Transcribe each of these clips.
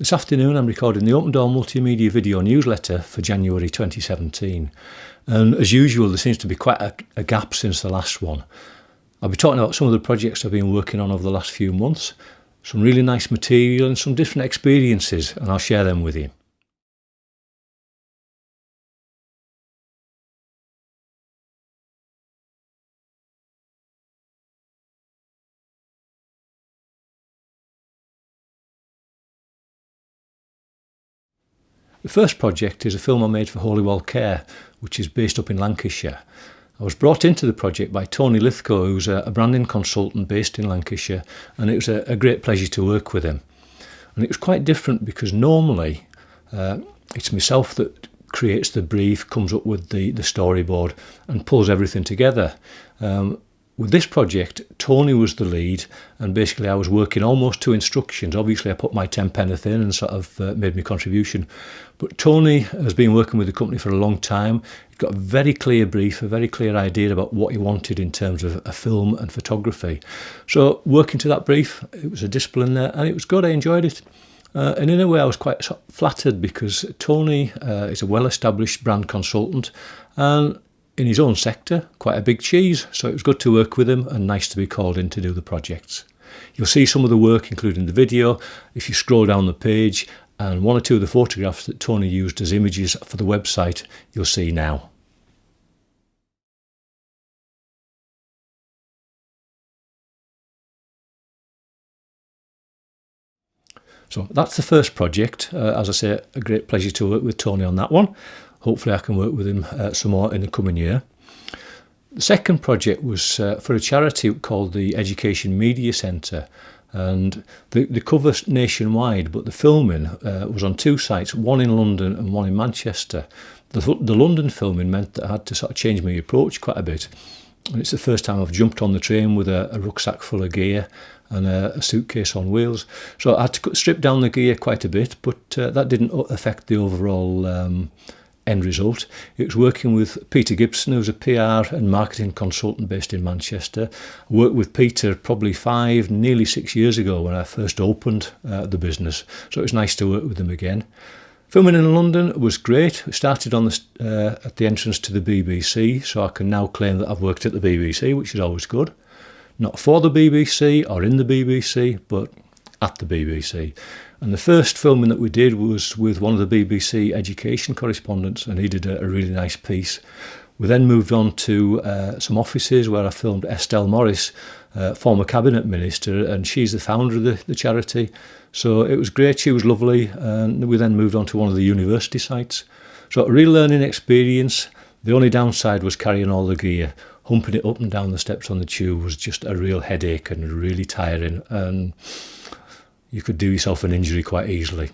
This afternoon I'm recording the Open Door Multimedia video newsletter for January 2017, and as usual there seems to be quite a gap since the last one. I'll be talking about some of the projects I've been working on over the last few months, some really nice material and some different experiences, and I'll share them with you. The first project is a film I made for Holywell Care, which is based up in Lancashire. I was brought into the project by Tony Lithgow, who's a branding consultant based in Lancashire, and it was a great pleasure to work with him. And it was quite different because normally it's myself that creates the brief, comes up with the storyboard and pulls everything together. With this project, Tony was the lead, and basically I was working almost to instructions. Obviously I put my 10 penneth in and sort of made my contribution. But Tony has been working with the company for a long time. He's got a very clear brief, a very clear idea about what he wanted in terms of a film and photography. So working to that brief, it was a discipline there, and it was good. I enjoyed it. And in a way I was quite flattered because Tony is a well-established brand consultant, and in his own sector, quite a big cheese, so it was good to work with him and nice to be called in to do the projects. You'll see some of the work, including the video, if you scroll down the page, and one or two of the photographs that Tony used as images for the website you'll see now. So that's the first project. As I say, a great pleasure to work with Tony on that one. Hopefully I can work with him some more in the coming year. The second project was for a charity called the Education Media Centre, and they cover nationwide, but the filming was on two sites, one in London and one in Manchester. The London filming meant that I had to sort of change my approach quite a bit, and it's the first time I've jumped on the train with a rucksack full of gear and a suitcase on wheels. So I had to strip down the gear quite a bit, but that didn't affect the overall end result. It was working with Peter Gibson, who's a PR and marketing consultant based in Manchester. I worked with Peter probably nearly 6 years ago when I first opened the business, so it was nice to work with him again. Filming in London was great. It started on at the entrance to the BBC, so I can now claim that I've worked at the BBC, which is always good. Not for the BBC or in the BBC, but at the BBC. And the first filming that we did was with one of the BBC education correspondents, and he did a really nice piece. We then moved on to some offices where I filmed Estelle Morris, former cabinet minister, and she's the founder of the charity. So it was great, she was lovely, and we then moved on to one of the university sites. So a real learning experience. The only downside was carrying all the gear. Humping it up and down the steps on the tube was just a real headache and really tiring, and you could do yourself an injury quite easily.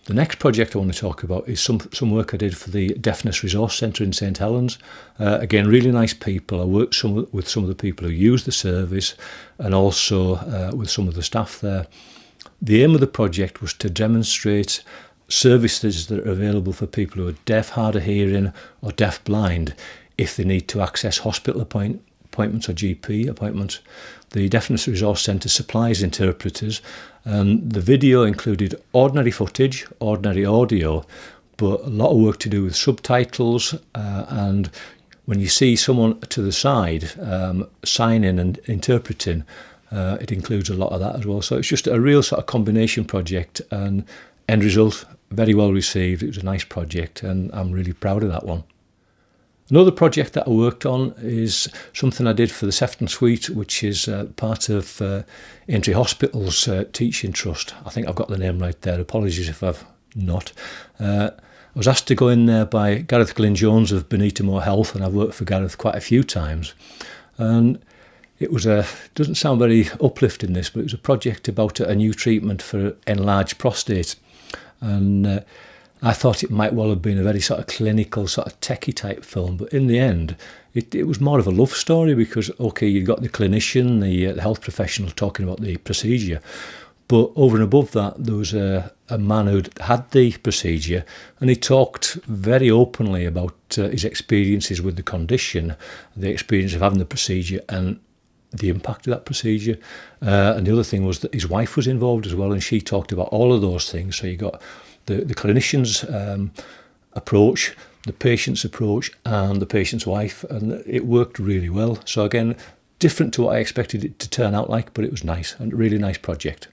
The next project I want to talk about is some work I did for the Deafness Resource Centre in St.Helens. Again, really nice people. I worked with some of the people who use the service, and also with some of the staff there. The aim of the project was to demonstrate services that are available for people who are deaf, hard of hearing or deaf blind if they need to access hospital appointments or GP appointments. The Deafness Resource Centre supplies interpreters, and the video included ordinary footage, ordinary audio, but a lot of work to do with subtitles, and when you see someone to the side signing and interpreting, it includes a lot of that as well. So it's just a real sort of combination project, and end result, very well received. It was a nice project, and I'm really proud of that one. Another project that I worked on is something I did for the Sefton Suite, which is part of Aintree Hospital's teaching trust. I think I've got the name right there. Apologies if I've not. I was asked to go in there by Gareth Glyn-Jones of Benita Moore Health, and I've worked for Gareth quite a few times. And it was doesn't sound very uplifting this, but it was a project about a new treatment for enlarged prostate. And I thought it might well have been a very sort of clinical, sort of techie type film, but in the end, it was more of a love story because, okay, you got the clinician, the health professional talking about the procedure, but over and above that, there was a man who'd had the procedure, and he talked very openly about his experiences with the condition, the experience of having the procedure, and the impact of that procedure. And the other thing was that his wife was involved as well, and she talked about all of those things. So you got the clinician's approach, the patient's approach, and the patient's wife, and it worked really well. So again, different to what I expected it to turn out like, but it was nice, and a really nice project.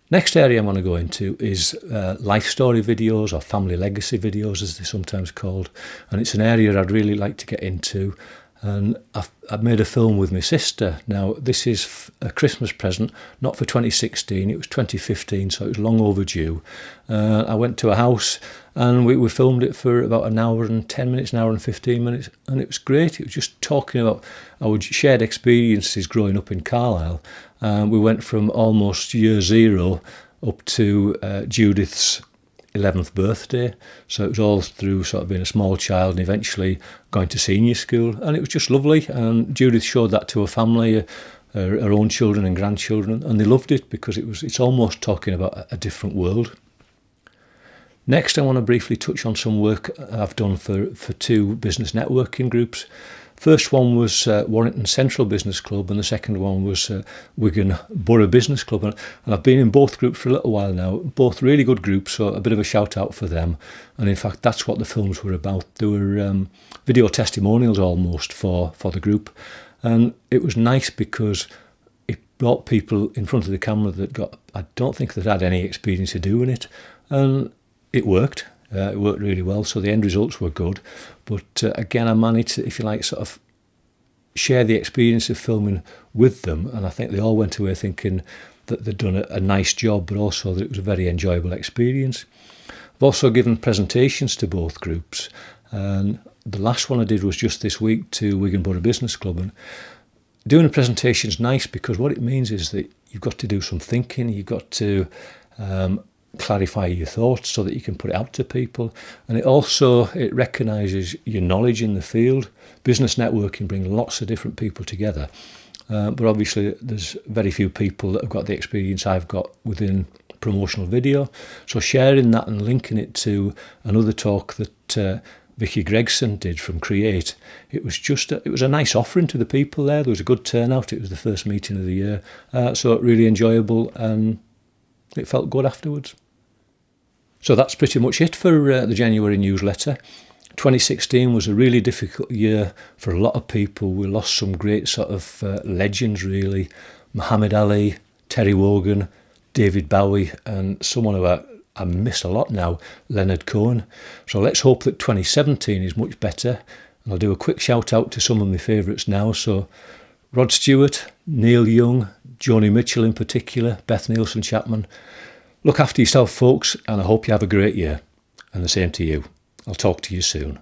Next area I'm going to go into is life story videos, or family legacy videos as they're sometimes called, and it's an area I'd really like to get into. And I've made a film with my sister. Now this is a Christmas present, not for 2016, it was 2015, so it was long overdue. I went to a house and we filmed it for about an hour and 10 minutes, an hour and 15 minutes, and it was great. It was just talking about our shared experiences growing up in Carlisle. We went from almost year zero up to Judith's 11th birthday, so it was all through sort of being a small child and eventually going to senior school, and it was just lovely. And Judith showed that to her family, her own children and grandchildren, and they loved it because it's almost talking about a different world. Next, I want to briefly touch on some work I've done for two business networking groups. First one was Warrington Central Business Club, and the second one was Wigan Borough Business Club. And I've been in both groups for a little while now, both really good groups, so a bit of a shout out for them. And in fact, that's what the films were about. They were video testimonials almost for the group. And it was nice because it brought people in front of the camera that I don't think they'd had any experience of doing it. And it worked. It worked really well, so the end results were good. But again, I managed to, if you like, sort of share the experience of filming with them, and I think they all went away thinking that they'd done a nice job, but also that it was a very enjoyable experience. I've also given presentations to both groups, and the last one I did was just this week to Wigan Borough Business Club. And doing a presentation is nice because what it means is that you've got to do some thinking, you've got to clarify your thoughts so that you can put it out to people, and it recognises your knowledge in the field. Business networking brings lots of different people together, but obviously there's very few people that have got the experience I've got within promotional video. So sharing that and linking it to another talk that Vicky Gregson did from Create, it was a nice offering to the people there. There was a good turnout. It was the first meeting of the year, so really enjoyable, and it felt good afterwards. So that's pretty much it for the January newsletter. 2016 was a really difficult year for a lot of people. We lost some great sort of legends, really. Muhammad Ali, Terry Wogan, David Bowie, and someone who I miss a lot now, Leonard Cohen. So let's hope that 2017 is much better. And I'll do a quick shout out to some of my favourites now. So Rod Stewart, Neil Young, Joni Mitchell in particular, Beth Nielsen Chapman. Look after yourself, folks, and I hope you have a great year. And the same to you. I'll talk to you soon.